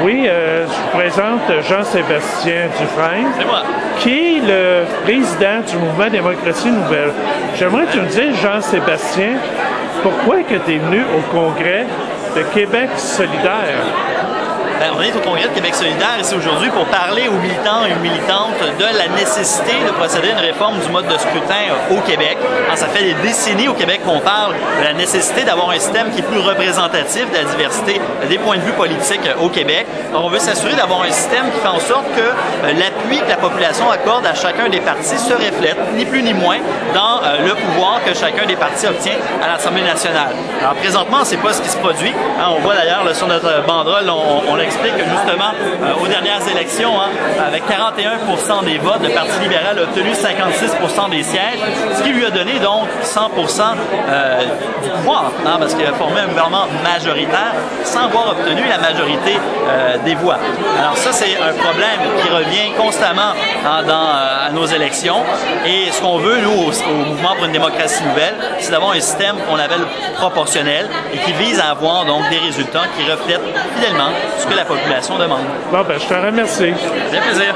Oui, je vous présente Jean-Sébastien Dufresne, C'est moi. qui est le président du mouvement Démocratie Nouvelle. J'aimerais que tu me dises, Jean-Sébastien, pourquoi que tu es venu au congrès de Québec solidaire? Ben, on est au congrès de Québec solidaire ici aujourd'hui pour parler aux militants et aux militantes de la nécessité de procéder à une réforme du mode de scrutin au Québec. Alors, ça fait des décennies au Québec qu'on parle de la nécessité d'avoir un système qui est plus représentatif de la diversité des points de vue politiques au Québec. Alors, on veut s'assurer d'avoir un système qui fait en sorte que l'appui que la population accorde à chacun des partis se reflète, ni plus ni moins, dans le pouvoir que chacun des partis obtient à l'Assemblée nationale. Alors présentement, c'est pas ce qui se produit. Hein, on voit d'ailleurs sur notre banderole, on explique que justement, aux dernières élections, avec 41% des votes, le Parti libéral a obtenu 56% des sièges, ce qui lui a donné donc 100% du pouvoir, parce qu'il a formé un gouvernement majoritaire sans avoir obtenu la majorité des voix. Alors ça, c'est un problème qui revient constamment à nos élections. Et ce qu'on veut, nous, au Mouvement pour une démocratie nouvelle, c'est d'avoir un système qu'on appelle proportionnel et qui vise à avoir donc des résultats qui reflètent fidèlement ce que la population demande. Bon, ben, je te remercie. Bien plaisir.